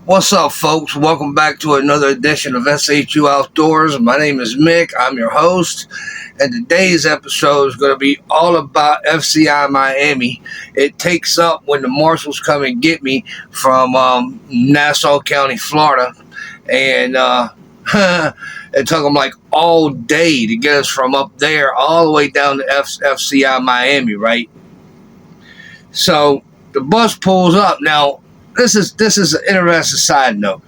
What's up, folks? Welcome back to another edition of SHU Outdoors. My name is Mick. I'm your host. And today's episode is going to be all about FCI Miami. It takes up when the marshals come and get me from Nassau County, Florida. And it took them like all day to get us from up there all the way down to FCI Miami, right? So the bus pulls up. Now, this is an interesting side note.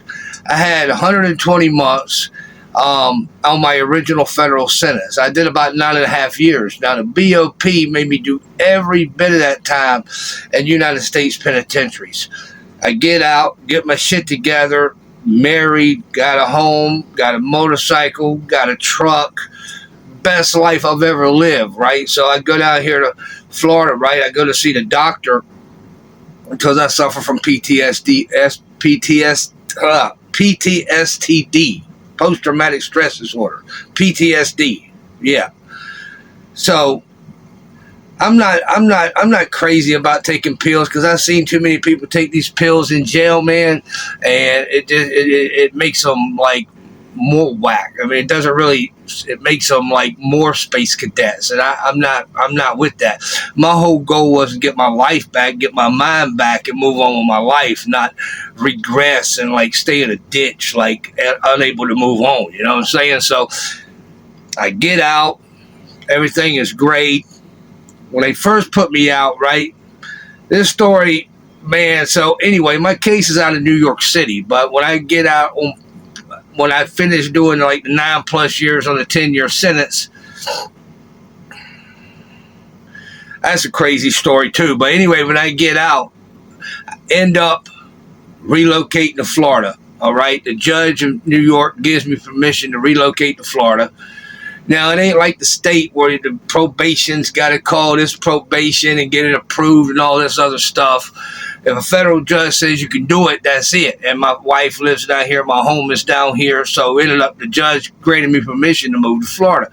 I had 120 months on my original federal sentence. I did about 9.5 years. Now, the BOP made me do every bit of that time in United States penitentiaries. I get out, get my shit together, married, got a home, got a motorcycle, got a truck. Best life I've ever lived, right? So I go down here to Florida, right? I go to see the doctor because I suffer from PTSD, post-traumatic stress disorder, PTSD. Yeah. So I'm not crazy about taking pills because I've seen too many people take these pills in jail, man, and it makes them like more whack. I mean, it doesn't really. It makes them like more space cadets, and I'm not with that. My whole goal was to get my life back, get my mind back, and move on with my life, not regress and like stay in a ditch, like unable to move on. You know what I'm saying? So I get out, everything is great. When they first put me out, right? This story, man. So anyway, my case is out of New York City, but when I get out when I finished doing like 9+ years on a 10-year sentence, that's a crazy story too. But anyway, when I get out, I end up relocating to Florida. All right. The judge in New York gives me permission to relocate to Florida. Now, it ain't like the state where the probation's got to call this probation and get it approved and all this other stuff. If a federal judge says you can do it, that's it. And my wife lives down here. My home is down here. So ended up the judge granted me permission to move to Florida.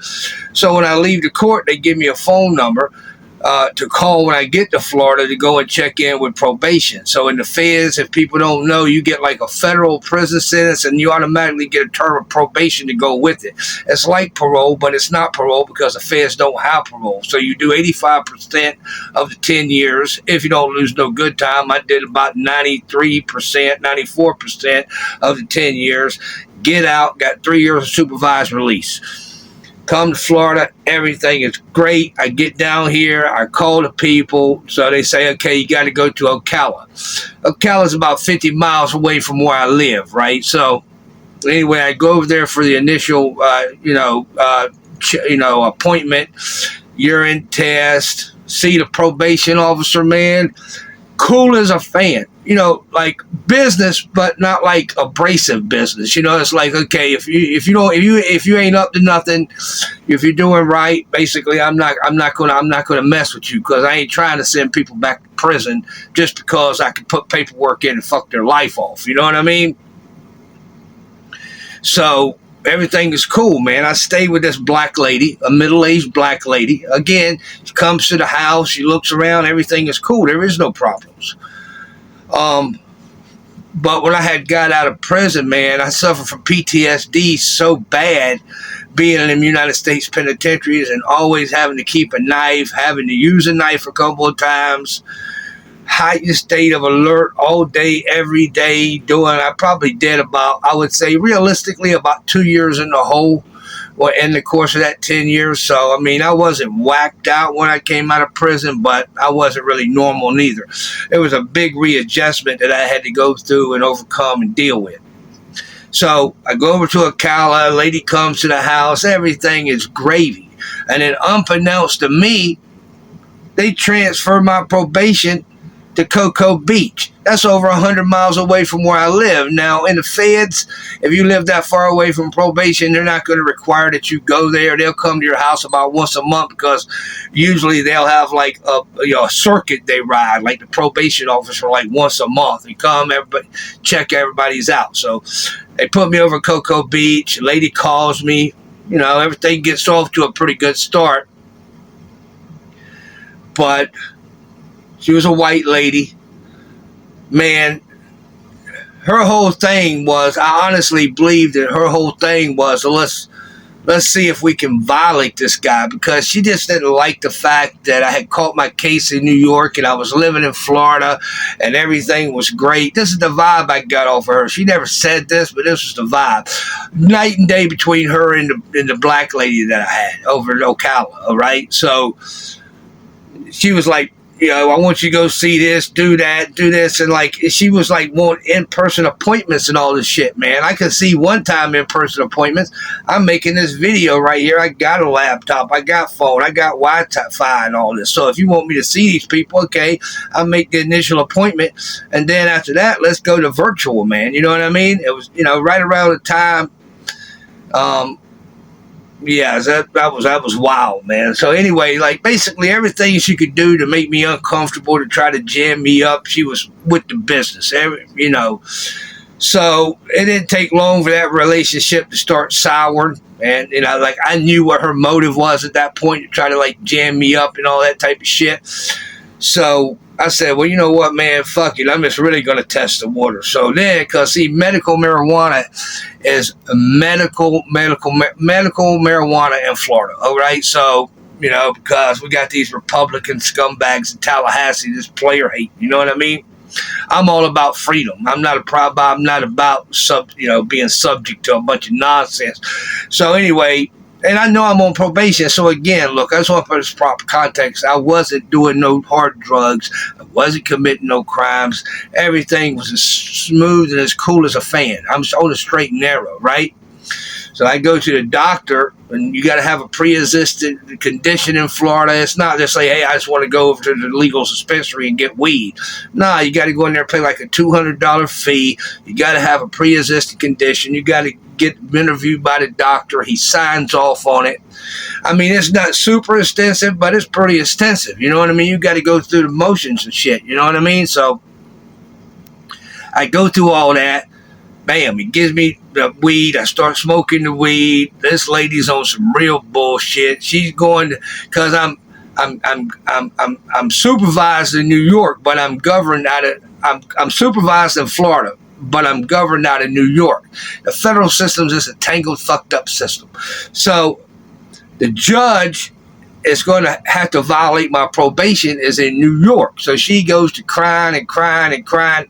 So when I leave the court, they give me a phone number to call when I get to Florida to go and check in with probation. So in the feds, if people don't know, you get like a federal prison sentence and you automatically get a term of probation to go with it. It's like parole, but it's not parole because the feds don't have parole. So you do 85% of the 10 years. If you don't lose no good time, I did about 93%, 94% of the 10 years. Get out, got 3 years of supervised release. Come to Florida, everything is great. I get down here, I call the people, so they say, okay, you got to go to Ocala. Ocala is about 50 miles away from where I live, right? So anyway, I go over there for the initial, appointment, urine test, see the probation officer, man. Cool as a fan. Like business, but not like abrasive business. It's like, okay, if you ain't up to nothing, if you're doing right, basically, I'm not gonna mess with you because I ain't trying to send people back to prison just because I can put paperwork in and fuck their life off. You know what I mean? So everything is cool, man. I stay with this black lady, a middle-aged black lady. Again, she comes to the house, she looks around, everything is cool. There is no problems. But when I had got out of prison, man, I suffered from PTSD so bad being in the United States penitentiaries and always having to keep a knife, having to use a knife a couple of times, heightened state of alert all day, every day, I probably did about, I would say realistically, about 2 years in the hole in the course of that 10 years. So, I mean, I wasn't whacked out when I came out of prison, but I wasn't really normal neither. It was a big readjustment that I had to go through and overcome and deal with. So I go over to Ocala, a lady comes to the house, everything is gravy. And then unbeknownst to me, they transfer my probation to Cocoa Beach. That's over 100 miles away from where I live. Now, in the feds, if you live that far away from probation, they're not going to require that you go there. They'll come to your house about once a month because usually they'll have like a circuit they ride, like the probation officer, like once a month. They come, everybody, check everybody's out. So they put me over Cocoa Beach. A lady calls me. Everything gets off to a pretty good start. But she was a white lady. Man, her whole thing was, I honestly believe that her whole thing was, let's see if we can violate this guy, because she just didn't like the fact that I had caught my case in New York and I was living in Florida and everything was great. This is the vibe I got off of her. She never said this, but this was the vibe. Night and day between her and the black lady that I had over in Ocala, all right? So she was like, I want you to go see this, do that, do this. And like, she was like, want in-person appointments and all this shit, man. I could see one time in-person appointments. I'm making this video right here. I got a laptop. I got phone. I got Wi-Fi and all this. So if you want me to see these people, okay, I'll make the initial appointment. And then after that, let's go to virtual, man. You know what I mean? It was, right around the time, yeah, that was wild, man. So anyway, like basically everything she could do to make me uncomfortable, to try to jam me up, she was with the business, So it didn't take long for that relationship to start souring. And, like I knew what her motive was at that point, to try to like jam me up and all that type of shit. So I said, well, you know what, man, fuck it. I'm just really going to test the water. So then, because see, medical marijuana is medical marijuana in Florida. All right. So, because we got these Republican scumbags in Tallahassee, this player hate. You know what I mean? I'm all about freedom. I'm not about being subject to a bunch of nonsense. So anyway, and I know I'm on probation. So again, look, I just want to put this proper context. I wasn't doing no hard drugs. I wasn't committing no crimes. Everything was as smooth and as cool as a fan. I'm on the straight and narrow, right? So I go to the doctor, and you got to have a pre-existing condition in Florida. It's not just like, hey, I just want to go over to the legal dispensary and get weed. Nah, you got to go in there and pay like a $200 fee. You got to have a pre-existing condition. You got to get interviewed by the doctor. He signs off on it. I mean, it's not super extensive, but it's pretty extensive. You know what I mean? You got to go through the motions and shit. You know what I mean? So I go through all that. Bam, he gives me the weed. I start smoking the weed. This lady's on some real bullshit. She's going because I'm supervised in New York, but I'm governed out of I'm supervised in Florida, but I'm governed out of New York. The federal system is a tangled, fucked up system. So the judge is going to have to violate my probation is in New York. So she goes to crying and crying and crying.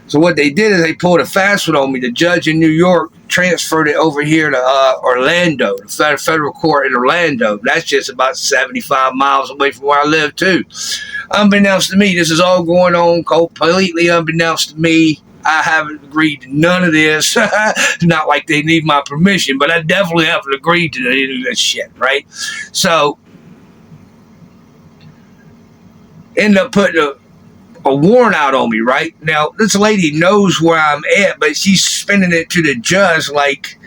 So what they did is they pulled a fast one on me. The judge in New York transferred it over here to Orlando, the federal court in Orlando. That's just about 75 miles away from where I live, too. Unbeknownst to me, this is all going on completely unbeknownst to me. I haven't agreed to none of this. Not like they need my permission, but I definitely haven't agreed to any of this shit, right? So, end up putting a warrant out on me, right? Now, this lady knows where I'm at, but she's spinning it to the judge like,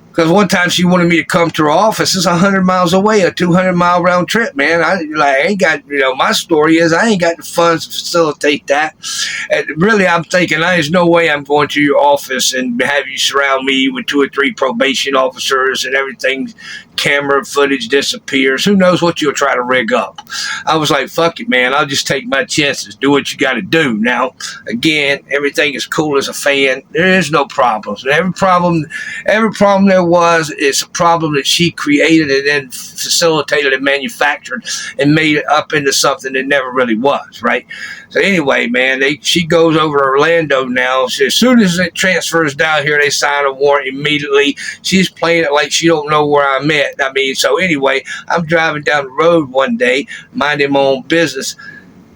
because one time she wanted me to come to her office. It's 100 miles away, a 200-mile round trip, man. I ain't got, my story is I ain't got the funds to facilitate that. And really, I'm thinking, there's no way I'm going to your office and have you surround me with 2 or 3 probation officers and everything. Camera footage disappears. Who knows what you'll try to rig up. I was like, fuck it, man. I'll just take my chances. Do what you got to do. Now, again, everything is cool as a fan. There is no problems. Every problem there was is a problem that she created and then facilitated and manufactured and made it up into something that never really was, right? So anyway, man, she goes over to Orlando now. So as soon as it transfers down here, they sign a warrant immediately. She's playing it like she don't know where I'm at. I mean, so anyway, I'm driving down the road one day, minding my own business.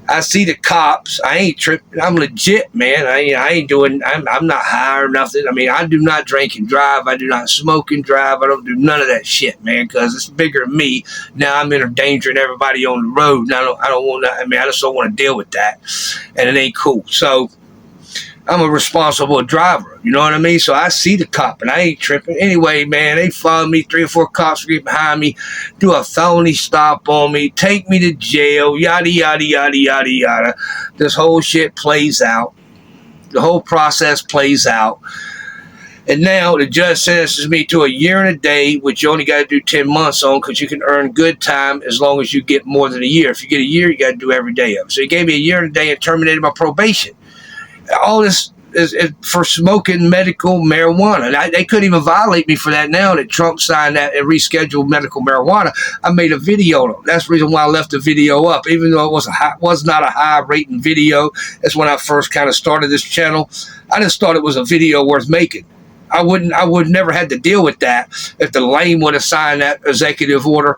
I see the cops. I ain't tripping. I'm legit, man. I ain't doing, I'm not high or nothing. I mean, I do not drink and drive. I do not smoke and drive. I don't do none of that shit, man, because it's bigger than me. Now I'm endangering everybody on the road. And I don't want to, I just don't want to deal with that. And it ain't cool. So I'm a responsible driver. You know what I mean? So I see the cop and I ain't tripping. Anyway, man, they follow me. 3 or 4 cops get behind me, do a felony stop on me, take me to jail, yada, yada, yada, yada, yada. This whole shit plays out. The whole process plays out. And now the judge sentences me to 1 year and a day, which you only got to do 10 months on because you can earn good time as long as you get more than a year. If you get a year, you got to do every day of it. So he gave me 1 year and a day and terminated my probation. All this is for smoking medical marijuana. They couldn't even violate me for that now that Trump signed that and rescheduled medical marijuana. I made a video on it. That's the reason why I left the video up, even though it was not a high rating video. That's when I first kind of started this channel. I just thought it was a video worth making. I would never had to deal with that if the lame would have signed that executive order,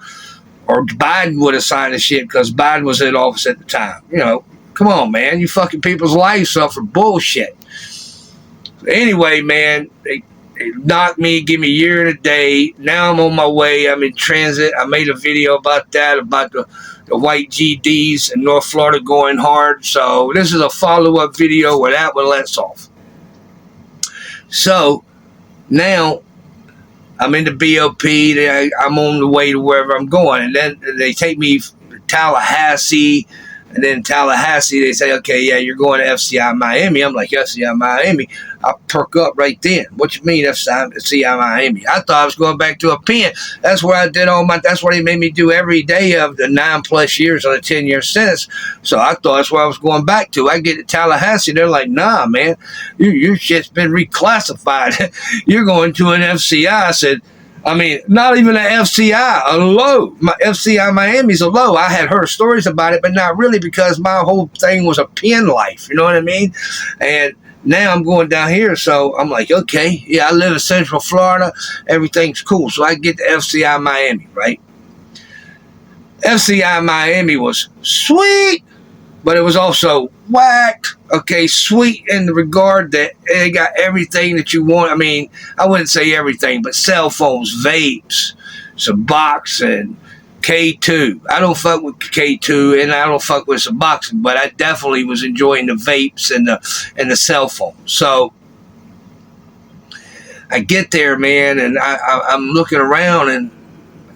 or Biden would have signed the shit, because Biden was in office at the time. You know, come on, man. You fucking people's lives up for bullshit. Anyway, man, they knocked me, give me a year and a day. Now I'm on my way. I'm in transit. I made a video about that, about the white GDs in North Florida going hard. So this is a follow-up video where that one lets off. So now I'm in the BOP. I'm on the way to wherever I'm going. And then they take me to Tallahassee. And then Tallahassee, they say, okay, yeah, you're going to FCI Miami. I'm like, FCI Miami? I perk up right then. What you mean FCI Miami? I thought I was going back to a pen. That's where I did that's what they made me do every day of the 9+ years on a 10-year sentence. So I thought that's where I was going back to. I get to Tallahassee. They're like, nah, man, your shit's been reclassified. You're going to an FCI. I said, not even an FCI, a low. My FCI Miami's a low. I had heard stories about it, but not really, because my whole thing was a pen life. You know what I mean? And now I'm going down here, so I'm like, okay, yeah, I live in Central Florida. Everything's cool. So I get to FCI Miami, right? FCI Miami was sweet, but it was also whack. Okay, sweet in the regard that they got everything that you want. I wouldn't say everything, but cell phones, vapes, Suboxone, K2. I don't fuck with K2, and I don't fuck with Suboxone, but I definitely was enjoying the vapes and the cell phone. So I get there, man, and I'm looking around, and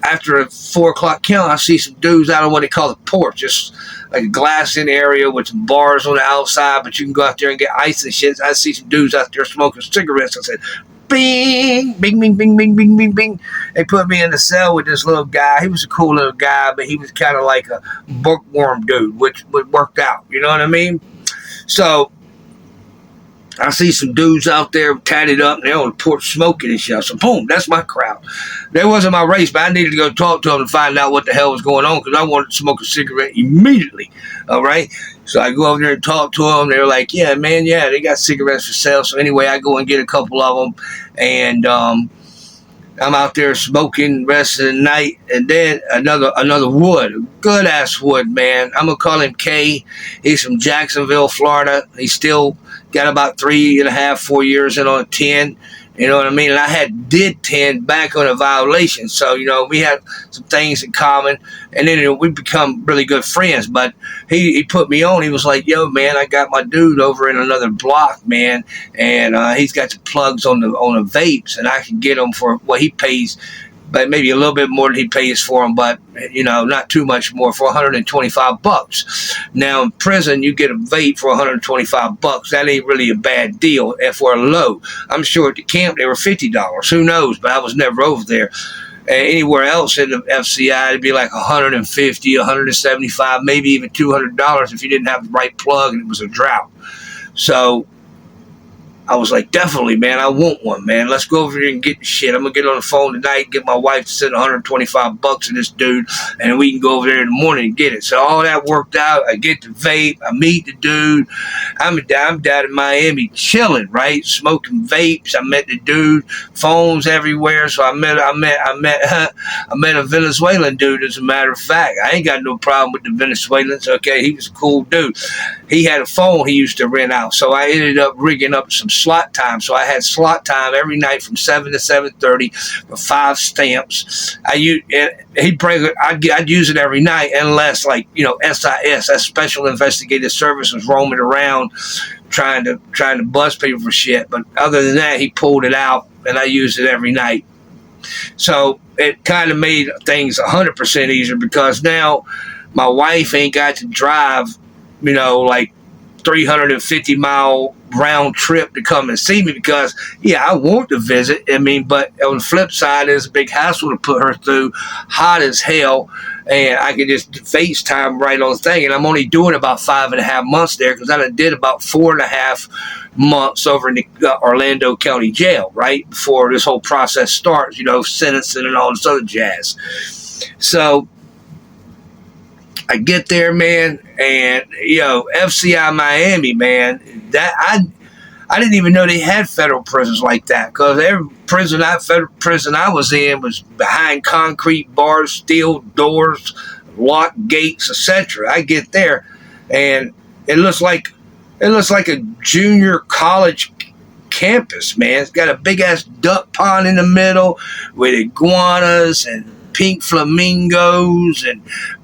after a 4 o'clock count, I see some dudes out on what they call the porch, just like a glass-in area with some bars on the outside, but you can go out there and get ice and shit. I see some dudes out there smoking cigarettes. I said, bing, bing, bing, bing, bing, bing, bing, bing. They put me in the cell with this little guy. He was a cool little guy, but he was kind of like a bookworm dude, which worked out. You know what I mean? So I see some dudes out there tatted up, and they're on the porch smoking and shit. So boom, that's my crowd. That wasn't my race, but I needed to go talk to them and find out what the hell was going on, because I wanted to smoke a cigarette immediately. All right? So I go over there and talk to them. They're like, yeah, man, yeah, they got cigarettes for sale. So anyway, I go and get a couple of them, and I'm out there smoking the rest of the night. And then another wood, good ass wood, man. I'm gonna call him K. He's from Jacksonville, Florida. He's still got about 3.5, 4 years in on a 10. You know what I mean? And I did 10 back on a violation. So, we had some things in common. And then we become really good friends. But he put me on. He was like, yo, man, I got my dude over in another block, man. And he's got the plugs on the vapes. And I can get them for what he pays, but maybe a little bit more than he pays for them, but not too much more, for $125. Now in prison, you get a vape for $125. That ain't really a bad deal if we're low. I'm sure at the camp they were $50. Who knows? But I was never over there. Anywhere else in the FCI, it'd be like $150, $175, maybe even $200 if you didn't have the right plug and it was a drought. So I was like, definitely, man, I want one, man. Let's go over here and get the shit. I'm going to get on the phone tonight and get my wife to send $125 to this dude, and we can go over there in the morning and get it. So all that worked out. I get the vape. I meet the dude. I'm down in Miami chilling, right? Smoking vapes. I met the dude. Phones everywhere. So I met a Venezuelan dude, as a matter of fact. I ain't got no problem with the Venezuelans, okay? He was a cool dude. He had a phone he used to rent out. So I ended up rigging up some slot time. So I had slot time every night from 7 to 7:30 for 5 stamps. I'd use it every night, unless SIS, that Special Investigative Service, was roaming around trying to bust people for shit. But other than that, he pulled it out, and I used it every night. So it kind of made things 100% easier, because now my wife ain't got to drive, like 350-mile round trip to come and see me because, yeah, I want to visit. I mean, but on the flip side, it's a big hassle to put her through, hot as hell, and I could just FaceTime right on the thing. And I'm only doing about 5.5 months there because I did about 4.5 months over in the Orlando County Jail, right, before this whole process starts, sentencing and all this other jazz. So I get there, man, and FCI Miami, man. That I didn't even know they had federal prisons like that because every federal prison I was in was behind concrete bars, steel doors, locked gates, etc. I get there, and it looks like a junior college campus, man. It's got a big ass duck pond in the middle with iguanas and pink flamingos and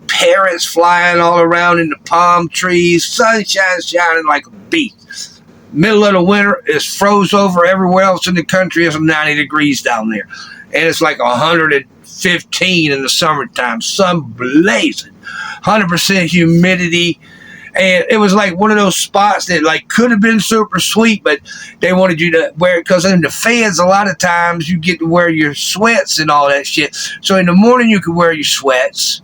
parrots flying all around in the palm trees, sunshine shining like a beast. Middle of the winter, it's froze over. Everywhere else in the country is 90 degrees down there. And it's like 115 in the summertime, sun blazing, 100% humidity. And it was like one of those spots that like could have been super sweet, but they wanted you to wear it because in the feds, a lot of times you get to wear your sweats and all that shit. So in the morning you could wear your sweats,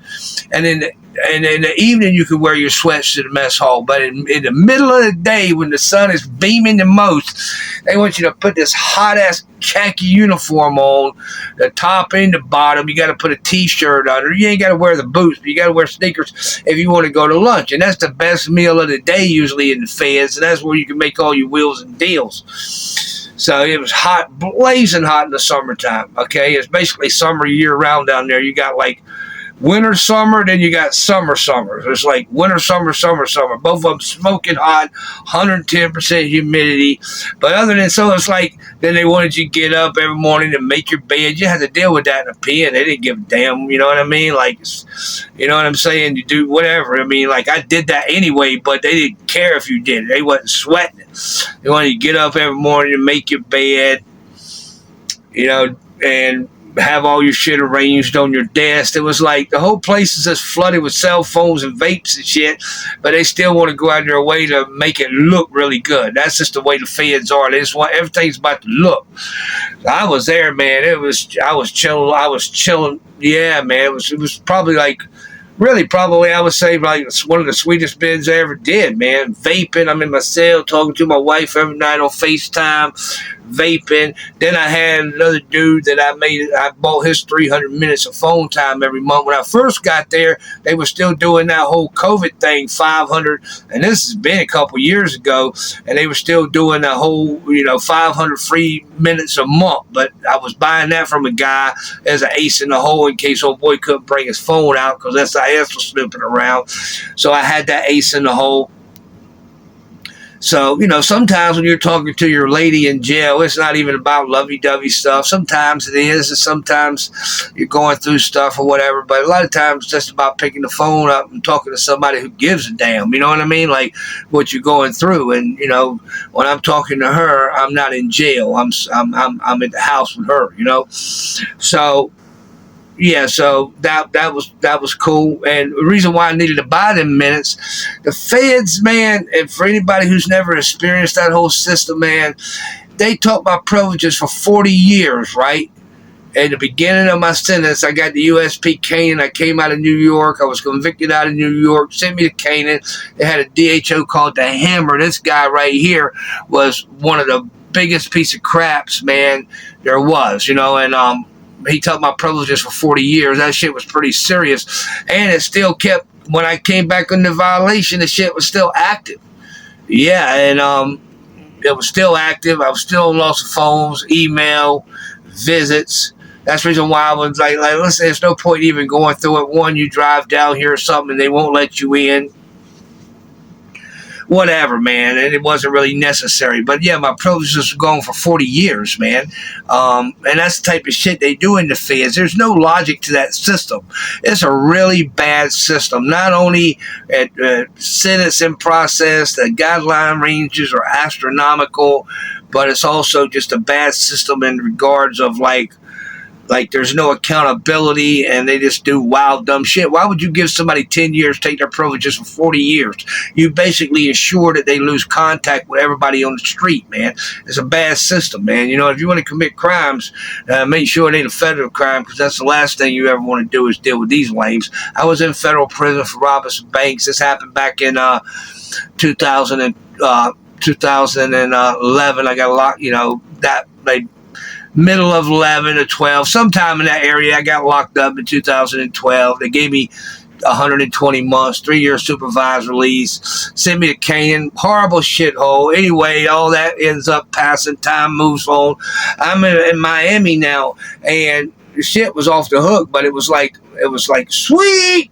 and in the evening you could wear your sweats to the mess hall. But in the middle of the day when the sun is beaming the most, they want you to put this hot ass khaki uniform on, the top and the bottom. You got to put a t-shirt under. You ain't got to wear the boots, but you got to wear sneakers if you want to go to lunch. And that's the best meal of the day usually in the feds, and that's where you can make all your wheels and deals. So it was hot, blazing hot in the summertime. Okay, it's basically summer year round down there. You got like winter, summer, then you got summer. It's like winter, summer. Both of them smoking hot, 110% humidity. But other than so, it's like then they wanted you to get up every morning and make your bed. You had to deal with that in a pen. They didn't give a damn. You know what I mean? Like, you know what I'm saying? You do whatever. I mean, like I did that anyway, but they didn't care if you did it. They wasn't sweating it. They wanted you to get up every morning and make your bed, and have all your shit arranged on your desk. It was like the whole place is just flooded with cell phones and vapes and shit, but they still want to go out of their way to make it look really good. That's just the way the feds are. They just want everything's about to look. I was there, man. I was chilling. Yeah, man. It was probably like, really probably I would say like one of the sweetest bins I ever did, man. Vaping. I'm in my cell talking to my wife every night on FaceTime, vaping. Then I had another dude that I bought his 300 minutes of phone time every month. When I first got there, they were still doing that whole COVID thing, 500, and this has been a couple years ago, and they were still doing that whole, 500 free minutes a month. But I was buying that from a guy as an ace in the hole in case old boy couldn't bring his phone out because SIS was snooping around. So I had that ace in the hole. So, sometimes when you're talking to your lady in jail, it's not even about lovey-dovey stuff. Sometimes it is, and sometimes you're going through stuff or whatever. But a lot of times it's just about picking the phone up and talking to somebody who gives a damn. You know what I mean? Like what you're going through. And, when I'm talking to her, I'm not in jail. I'm at the house with her, So yeah, so that was cool. And the reason why I needed to buy them minutes, the feds, man, and for anybody who's never experienced that whole system, man, they took my privileges for 40 years, right? At the beginning of my sentence, I got the USP Canaan. I came out of New York. I was convicted out of New York, sent me to Canaan. They had a DHO called the Hammer. This guy right here was one of the biggest piece of craps, man, there was, and he took my privileges for 40 years. That shit was pretty serious. And it still kept, when I came back under violation, the shit was still active. Yeah, and it was still active. I was still on loss of phones, email, visits. That's the reason why I was like, listen, there's no point even going through it. One, you drive down here or something and they won't let you in. Whatever, man, and it wasn't really necessary. But yeah, my privileges were gone for 40 years, man. And that's the type of shit they do in the feds. There's no logic to that system. It's a really bad system. Not only at sentencing process, the guideline ranges are astronomical, but it's also just a bad system in regards of like Like there's no accountability and they just do wild, dumb shit. Why would you give somebody 10 years, take their privileges for 40 years? You basically ensure that they lose contact with everybody on the street, man. It's a bad system, man. You know, if you want to commit crimes, make sure it ain't a federal crime, because that's the last thing you ever want to do is deal with these lames. I was in federal prison for robbing some banks. This happened back in 2011. I got locked, you know, that like middle of 11 or 12, sometime in that area. I got locked up in 2012. They gave me 120 months, 3-year supervised release, sent me to Canaan, horrible shithole. Anyway, all that ends up passing, time moves on. I'm in Miami now, and the shit was off the hook, but it was like sweet,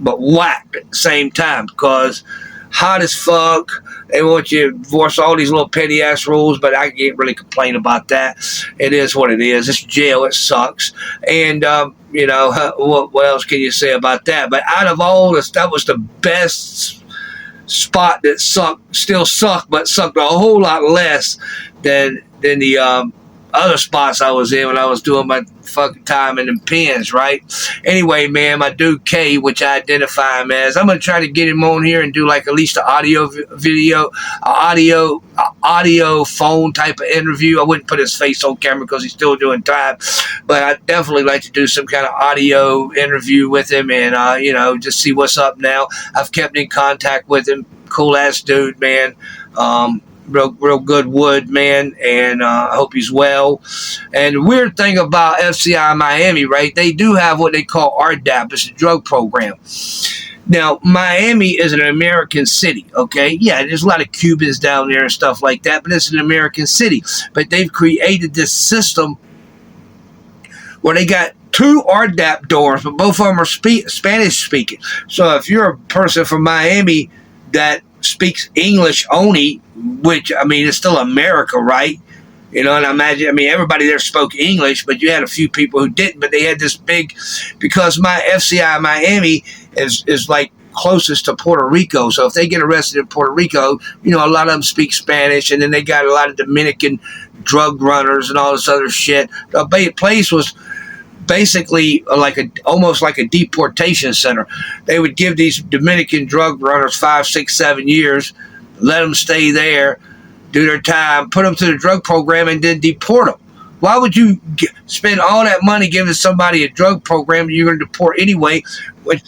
but whack at the same time, because hot as fuck. They want you to enforce all these little petty ass rules, but I can't really complain about that. It is what it is. It's jail. It sucks. And, you know, what else can you say about that? But out of all this, that was the best spot that still sucked, but sucked a whole lot less than the other spots I was in when I was doing my fucking time in the pens, right? Anyway, man, my dude K, which I identify him as, I'm gonna try to get him on here and do like at least an audio phone type of interview. I wouldn't put his face on camera because he's still doing time, but I'd definitely like to do some kind of audio interview with him and you know, just see what's up now. I've kept in contact with him. Cool ass dude, man. Real good wood, man, and I hope he's well. And the weird thing about FCI Miami, right, they do have what they call RDAP. It's a drug program. Now, Miami is an American city, okay? Yeah, there's a lot of Cubans down there and stuff like that, but it's an American city. But they've created this system where they got 2 RDAP doors, but both of them are Spanish speaking. So if you're a person from Miami that speaks English only, which, I mean, it's still America, right? You know, and I imagine, I mean, everybody there spoke English, but you had a few people who didn't, but they had this big, because my FCI Miami is like closest to Puerto Rico. So if they get arrested in Puerto Rico, you know, a lot of them speak Spanish, and then they got a lot of Dominican drug runners and all this other shit. The place was basically almost like a deportation center. They would give these Dominican drug runners 5, 6, 7 years, let them stay there, do their time, put them through the drug program, and then deport them. Why would you spend all that money giving somebody a drug program that you're going to deport anyway when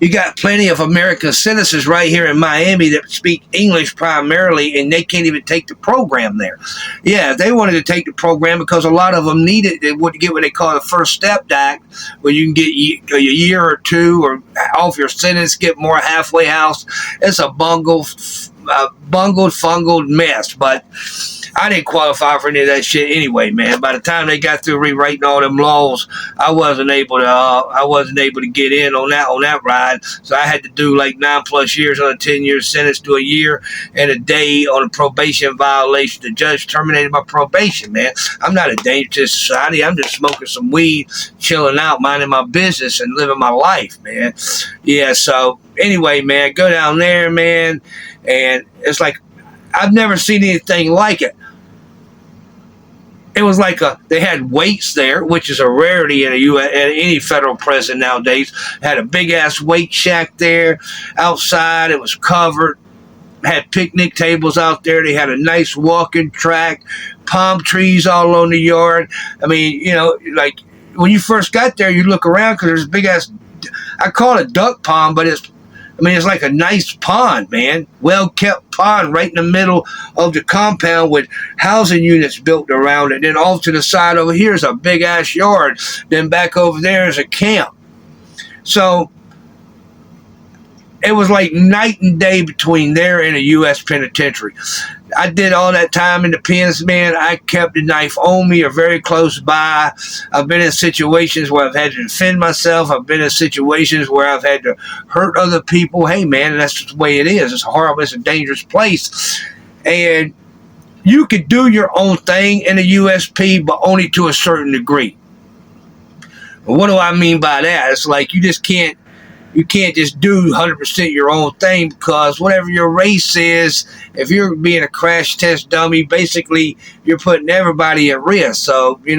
you got plenty of American citizens right here in Miami that speak English primarily, and they can't even take the program there. Yeah, they wanted to take the program because a lot of them need it. They would get what they call the First Step Act, where you can get a year or 2 or off your sentence, get more halfway house. It's a bungled, fungled mess, but I didn't qualify for any of that shit anyway, man. By the time they got through rewriting all them laws, I wasn't able to get in on that ride. So I had to do like 9+ years on a 10-year sentence, to a year and a day on a probation violation. The judge terminated my probation, man. I'm not a danger to society. I'm just smoking some weed, chilling out, minding my business, and living my life, man. Yeah. So anyway, man, go down there, man, and it's like I've never seen anything like it. It was like they had weights there, which is a rarity in any federal prison nowadays. Had a big ass weight shack there outside. It was covered. Had picnic tables out there. They had a nice walking track, palm trees all on the yard. I mean, you know, like when you first got there, you look around because there's a big ass, I call it duck pond, but it's like a nice pond, man. Well-kept pond right in the middle of the compound with housing units built around it. Then off to the side over here is a big-ass yard. Then back over there is a camp. So it was like night and day between there and a U.S. penitentiary. I did all that time in the pens, man. I kept the knife on me or very close by. I've been in situations where I've had to defend myself. I've been in situations where I've had to hurt other people. Hey, man, that's the way it is. It's horrible. It's a dangerous place. And you could do your own thing in a USP, but only to a certain degree. What do I mean by that? It's like you just can't you can't just do 100% your own thing, because whatever your race is, if you're being a crash test dummy, basically you're putting everybody at risk. So, you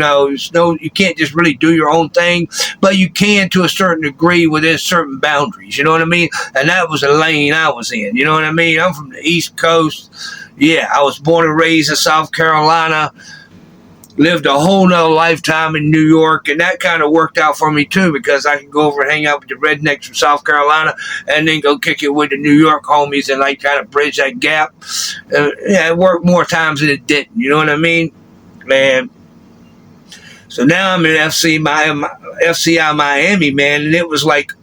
can't just really do your own thing, but you can to a certain degree within certain boundaries. You know what I mean? And that was the lane I was in. You know what I mean? I'm from the East Coast. Yeah, I was born and raised in South Carolina. Lived a whole nother lifetime in New York, and that kind of worked out for me too, because I could go over and hang out with the rednecks from South Carolina and then go kick it with the New York homies and like kind of bridge that gap. Yeah, it worked more times than it didn't. You know what I mean? Man. So now I'm in FCI Miami, man, and it was like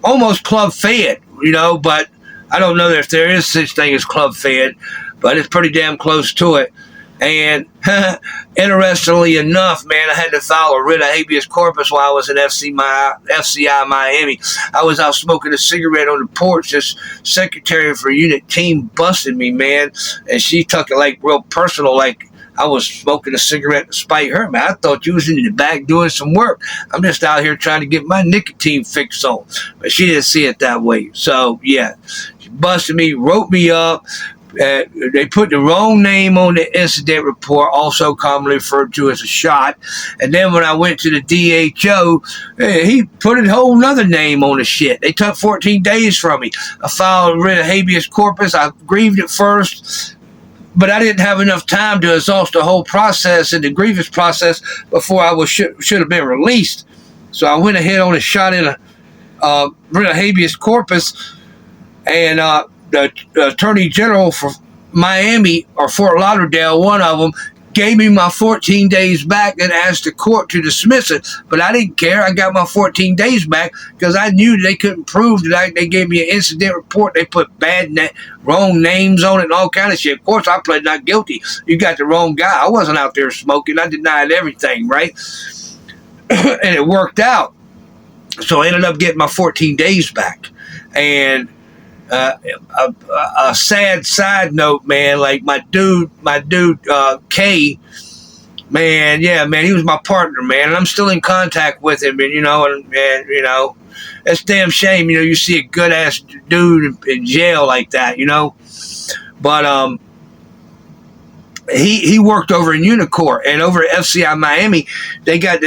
almost club fed, but I don't know if there is such thing as club fed, but it's pretty damn close to it. And interestingly enough, man, I had to file a writ of habeas corpus while I was in FCI Miami. I was out smoking a cigarette on the porch. This secretary for unit team busted me, man, and she took it like real personal, like I was smoking a cigarette to spite her. Man, I thought you was in the back doing some work. I'm just out here trying to get my nicotine fix on. But she didn't see it that way. So, yeah, she busted me, wrote me up. They put the wrong name on the incident report, also commonly referred to as a shot. And then when I went to the DHO, he put a whole nother name on the shit. They took 14 days from me. I filed a writ of habeas corpus. I grieved it first, but I didn't have enough time to exhaust the whole process and the grievance process before I should have been released. So I went ahead on and shot in a writ of habeas corpus, and the Attorney General for Miami or Fort Lauderdale, one of them, gave me my 14 days back and asked the court to dismiss it. But I didn't care. I got my 14 days back because I knew they couldn't prove that they gave me an incident report. They put wrong names on it and all kind of shit. Of course, I pled not guilty. You got the wrong guy. I wasn't out there smoking. I denied everything, right? And it worked out. So I ended up getting my 14 days back. And a sad side note, man, like my dude, K, man, yeah, man, he was my partner, man, and I'm still in contact with him, and it's damn shame, you see a good ass dude in jail like that, but he worked over in Unicor, and over at FCI Miami, they got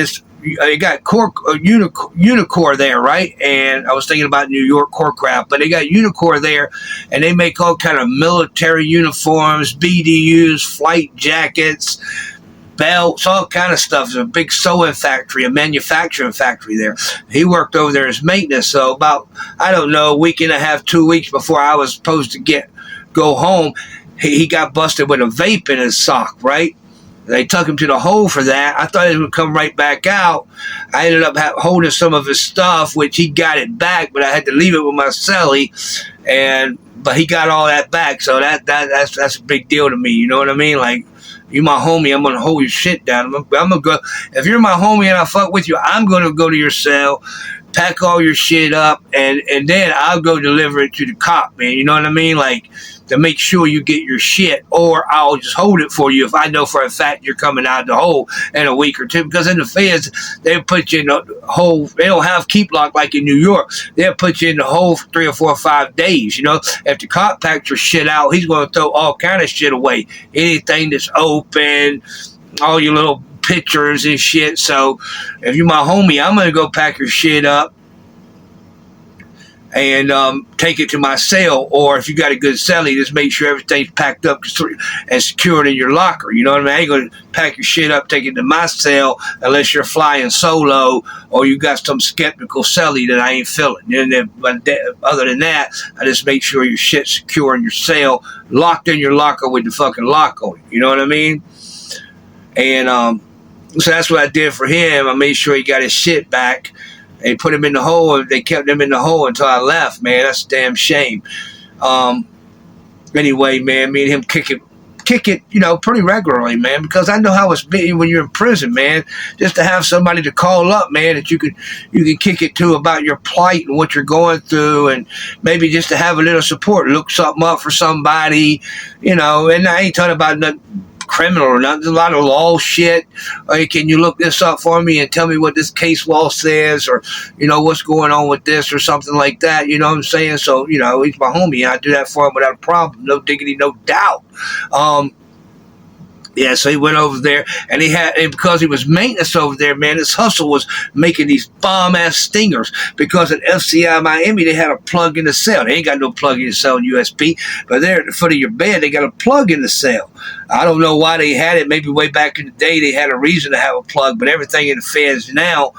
Unicor there, right? And I was thinking about New York Corcraft, but they got Unicor there, and they make all kind of military uniforms, BDUs, flight jackets, belts, all kind of stuff. There's a big sewing factory, a manufacturing factory there. He worked over there as maintenance. So about, I don't know, a week and a half, 2 weeks before I was supposed to go home, he got busted with a vape in his sock, right? They took him to the hole for that. I thought he would come right back out. I ended up holding some of his stuff, which he got it back, but I had to leave it with my cellie, but he got all that back. So that's a big deal to me. You know what I mean? Like, you my homie, I'm gonna hold your shit down. I'm gonna go. If you're my homie and I fuck with you, I'm gonna go to your cell, pack all your shit up, and then I'll go deliver it to the cop, man. You know what I mean? Like, to make sure you get your shit, or I'll just hold it for you if I know for a fact you're coming out of the hole in a week or two. Because in the feds, they'll put you in the hole. They don't have keep lock like in New York. They'll put you in the hole for 3 or 4 or 5 days. If the cop packs your shit out, he's going to throw all kind of shit away. Anything that's open, all your little pictures and shit. So if you're my homie, I'm going to go pack your shit up and take it to my cell, or if you got a good cellie, just make sure everything's packed up and secured in your locker. You know what I mean? I ain't going to pack your shit up, take it to my cell, unless you're flying solo or you got some skeptical cellie that I ain't feeling. But other than that, I just make sure your shit's secure in your cell, locked in your locker with the fucking lock on it. You know what I mean? And so that's what I did for him. I made sure he got his shit back. They put him in the hole, and they kept him in the hole until I left, man. That's a damn shame. Anyway, man, me and him kick it, pretty regularly, man, because I know how it's been when you're in prison, man. Just to have somebody to call up, man, that you can kick it to about your plight and what you're going through, and maybe just to have a little support, look something up for somebody, and I ain't talking about nothing criminal or nothing. There's a lot of law shit. Hey, can you look this up for me and tell me what this case law says, or what's going on with this or something like that? You know what I'm saying? So he's my homie. I do that for him without a problem, no diggity, no doubt. Yeah, so he went over there, and because he was maintenance over there, man, his hustle was making these bomb-ass stingers, because at FCI Miami, they had a plug in the cell. They ain't got no plug in the cell in USB, but there at the foot of your bed, they got a plug in the cell. I don't know why they had it. Maybe way back in the day, they had a reason to have a plug, but everything in the feds now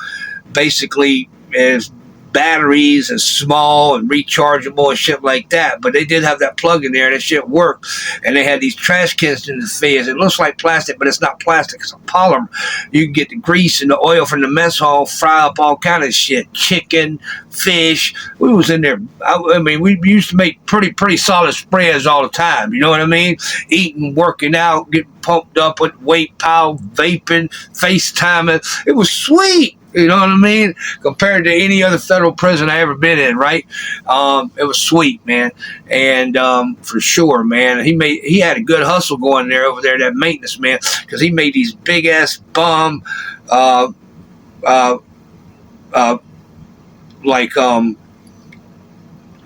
basically is batteries and small and rechargeable and shit like that. But they did have that plug in there, and that shit worked. And they had these trash cans in the feds. It looks like plastic, but it's not plastic. It's a polymer. You can get the grease and the oil from the mess hall, fry up all kind of shit. Chicken, fish. We was in there. I mean, we used to make pretty solid spreads all the time. You know what I mean? Eating, working out, getting pumped up with weight power, vaping, FaceTiming. It was sweet. You know what I mean? Compared to any other federal prison I ever been in, right? It was sweet, man. And for sure, man, he had a good hustle going there over there, that maintenance man, because he made these big ass bomb, you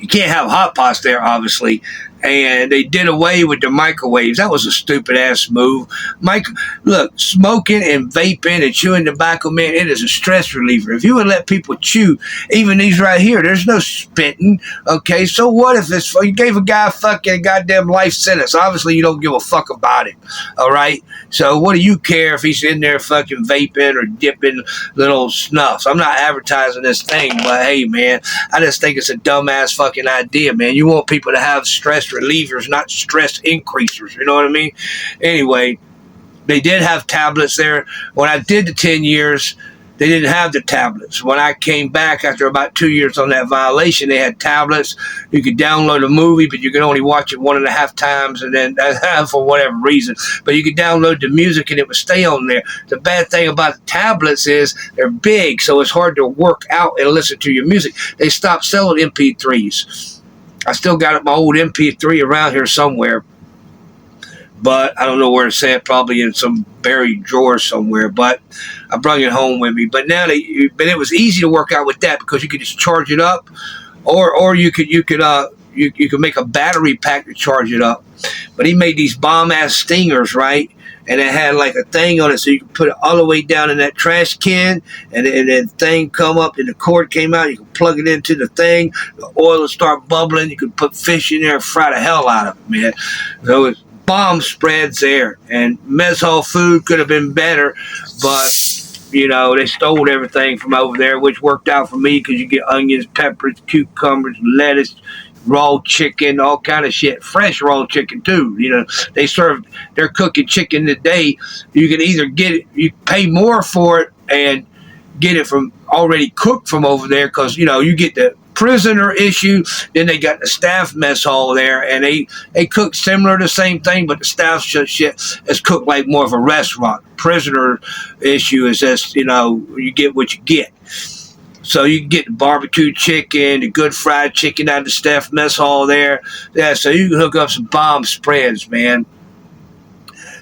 can't have hot pots there, obviously. And they did away with the microwaves. That was a stupid ass move. Look, smoking and vaping and chewing tobacco, man, it is a stress reliever. If you would let people chew, even these right here, there's no spitting. Okay, so what if you gave a guy a fucking goddamn life sentence? Obviously, you don't give a fuck about him. All right. So what do you care if he's in there fucking vaping or dipping little snuffs? I'm not advertising this thing, but hey, man, I just think it's a dumbass fucking idea, man. You want people to have stress relievers, not stress increasers. You know what I mean? Anyway, they did have tablets there. When I did the 10 years, they didn't have the tablets. When I came back after about 2 years on that violation, they had tablets. You could download a movie, but you could only watch it 1.5 times, and then for whatever reason. But you could download the music, and it would stay on there. The bad thing about the tablets is they're big, so it's hard to work out and listen to your music. They stopped selling MP3s. I still got my old MP3 around here somewhere, but I don't know where it's at. Probably in some buried drawer somewhere. But I brought it home with me. But now, but it was easy to work out with that, because you could just charge it up, or you could make a battery pack to charge it up. But he made these bomb ass stingers, right? And it had like a thing on it, so you could put it all the way down in that trash can, and the thing come up, and the cord came out. You could plug it into the thing, the oil will start bubbling. You could put fish in there and fry the hell out of it, man. So it's bomb spreads there, and mess hall food could have been better, but they stole everything from over there, which worked out for me, because you get onions, peppers, cucumbers, lettuce, raw chicken, all kind of shit. Fresh raw chicken too. They're cooking chicken today. You can either get it, you pay more for it and get it from already cooked from over there, because you get the prisoner issue, then they got the staff mess hall there, and they cook similar to the same thing, but the staff shit is cooked like more of a restaurant. Prisoner issue is just you get what you get. So you can get the barbecue chicken, the good fried chicken out of the staff mess hall there. Yeah, so you can hook up some bomb spreads, man.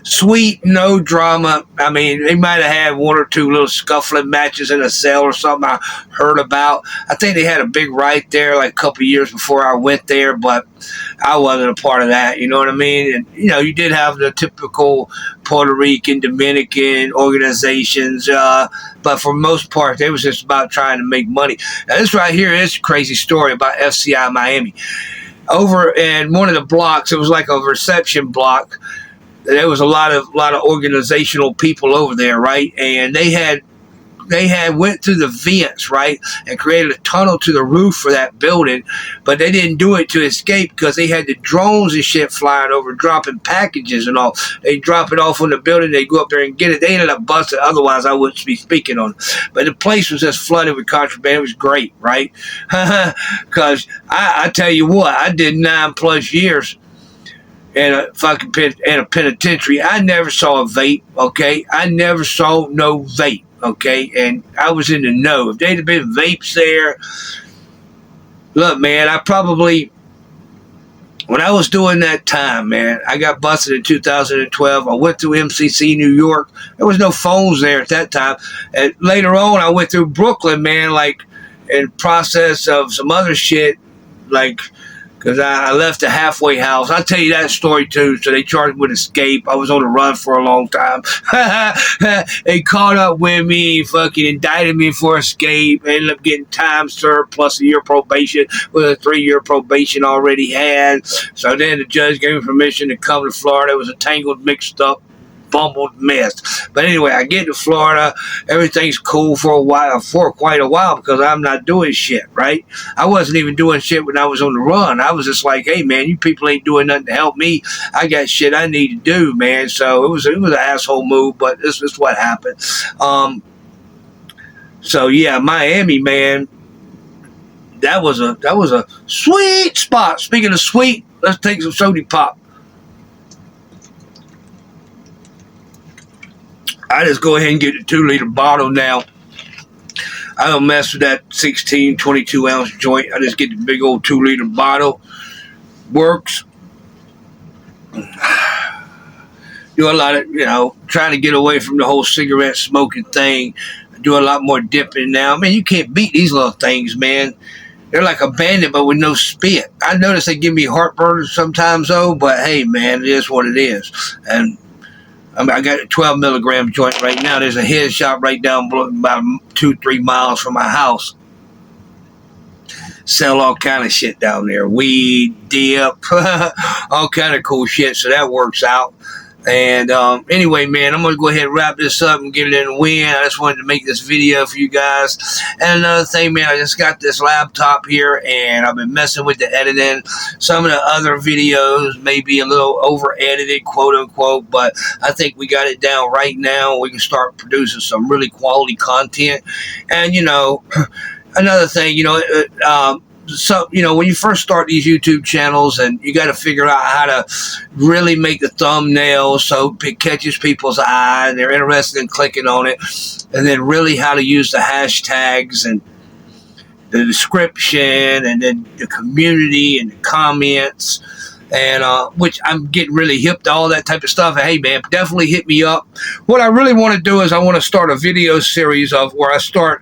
Sweet, no drama. I mean, they might have had 1 or 2 little scuffling matches in a cell or something I heard about. I think they had a big riot there like a couple of years before I went there, but I wasn't a part of that, you know what I mean? And, you did have the typical Puerto Rican, Dominican organizations, but for most part, they was just about trying to make money. Now, this right here is a crazy story about FCI Miami. Over in one of the blocks, it was like a reception block. There was a lot of organizational people over there, right? And they had went through the vents, right, and created a tunnel to the roof for that building, but they didn't do it to escape, because they had the drones and shit flying over, dropping packages and all. They drop it off on the building, they go up there and get it. They ended up busting, otherwise I wouldn't be speaking on it. But the place was just flooded with contraband. It was great, right? Because I tell you what, I did 9+ years in a penitentiary. I never saw a vape, okay? I never saw no vape, okay? And I was in the know. If they'd have been vapes there, look, man, I probably when I was doing that time, man, I got busted in 2012. I went through MCC, New York. There was no phones there at that time. And later on, I went through Brooklyn, man, like in process of some other shit, like because I left the halfway house. I'll tell you that story too. So they charged me with escape. I was on the run for a long time. They caught up with me, fucking indicted me for escape. I ended up getting time served plus a year probation with a 3-year probation already had. So then the judge gave me permission to come to Florida. It was a tangled, mixed up, bumbled mess. But anyway, I get to Florida. Everything's cool for a while, for quite a while, because I'm not doing shit, right? I wasn't even doing shit when I was on the run. I was just like, hey, man, you people ain't doing nothing to help me. I got shit I need to do, man. So it was an asshole move, but this is what happened. So yeah, Miami, man, that was a sweet spot. Speaking of sweet, let's take some soda pop. I just go ahead and get the 2-liter bottle now. I don't mess with that 16, 22 ounce joint. I just get the big old 2-liter bottle. Works. Do a lot of, trying to get away from the whole cigarette smoking thing. Do a lot more dipping now. Man, you can't beat these little things, man. They're like a bandit, but with no spit. I notice they give me heartburn sometimes, though, but hey, man, it is what it is. And I got a 12 milligram joint right now. There's a head shop right down about 2-3 miles from my house. Sell all kind of shit down there. Weed, dip, all kind of cool shit. So that works out. And anyway, man, I'm going to go ahead and wrap this up and get it in the wind. I just wanted to make this video for you guys. And another thing, man, I just got this laptop here, and I've been messing with the editing. Some of the other videos may be a little over-edited, quote-unquote, but I think we got it down right now. We can start producing some really quality content. And, another thing, so when you first start these YouTube channels, and you got to figure out how to really make the thumbnail so it catches people's eye and they're interested in clicking on it, and then really how to use the hashtags and the description and then the community and the comments, and which I'm getting really hip to all that type of stuff. And hey, man, definitely hit me up. What I really want to do is I want to start a video series of where I start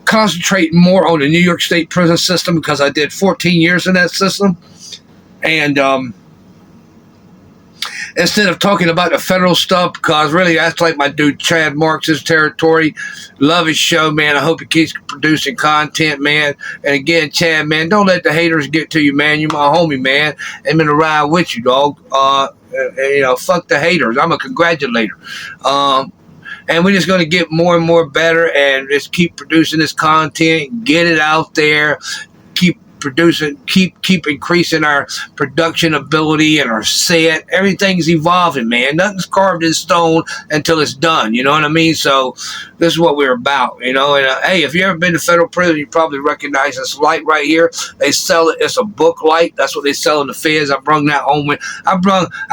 concentrating more on the New York State prison system, because I did 14 years in that system. And instead of talking about the federal stuff, because really that's like my dude Chad Marks' territory. Love his show, man. I hope he keeps producing content, man. And again, Chad, man, don't let the haters get to you, man. You my homie, man. I'm in the ride with you, dog. Fuck the haters. I'm a congratulator. And we're just going to get more and more better and just keep producing this content, get it out there, keep producing, keep increasing our production ability and our set. Everything's evolving, man. Nothing's carved in stone until it's done. You know what I mean? So this is what we're about, And hey, if you ever been to federal prison, you probably recognize this light right here. They sell it. It's a book light. That's what they sell in the feds. I brung that home with. I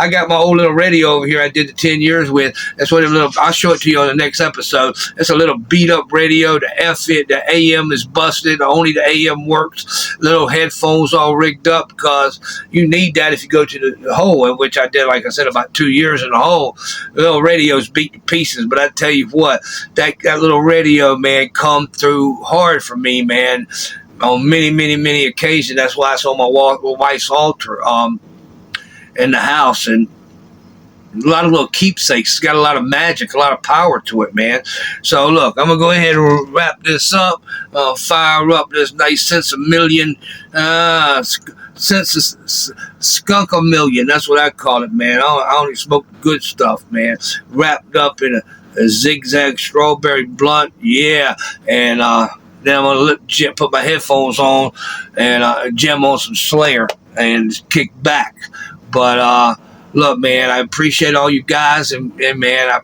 got my old little radio over here. I did the 10 years with. That's what I'll show it to you on the next episode. It's a little beat up radio. The AM is busted. Only the AM works. Little headphones all rigged up, because you need that if you go to the hole, in which I did, like I said, about 2 years in the hole. The little radio's beat to pieces, but I tell you what, that little radio, man, come through hard for me, man, on many occasions. That's why it's on my wife's altar in the house, and a lot of little keepsakes. It's got a lot of magic, a lot of power to it, man. So look, I'm gonna go ahead and wrap this up, fire up this nice sense of million, skunk a million. That's what I call it, man. I only smoke good stuff, man. Wrapped up in a zigzag strawberry blunt, yeah. And then I'm gonna put my headphones on and jam on some Slayer and just kick back. But look, man, I appreciate all you guys, and man,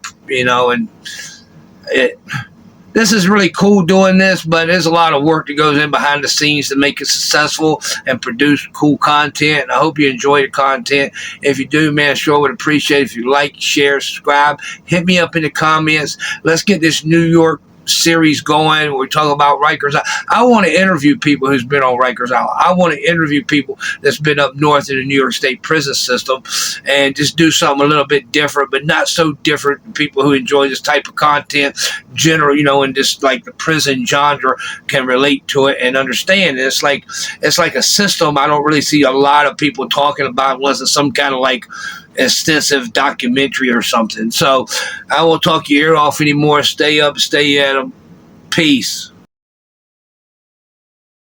this is really cool doing this, but there's a lot of work that goes in behind the scenes to make it successful and produce cool content. And I hope you enjoy the content. If you do, man, sure would appreciate it if you like, share, subscribe. Hit me up in the comments. Let's get this New York series going. We're talking about Rikers Island. I want to interview people who's been on Rikers Island. I want to interview people that's been up north in the New York State prison system and just do something a little bit different, but not so different than people who enjoy this type of content, general, and just like the prison genre can relate to it and understand. It's like a system I don't really see a lot of people talking about unless it's some kind of like extensive documentary or something. So I won't talk your ear off anymore. Stay up, stay at 'em. Peace.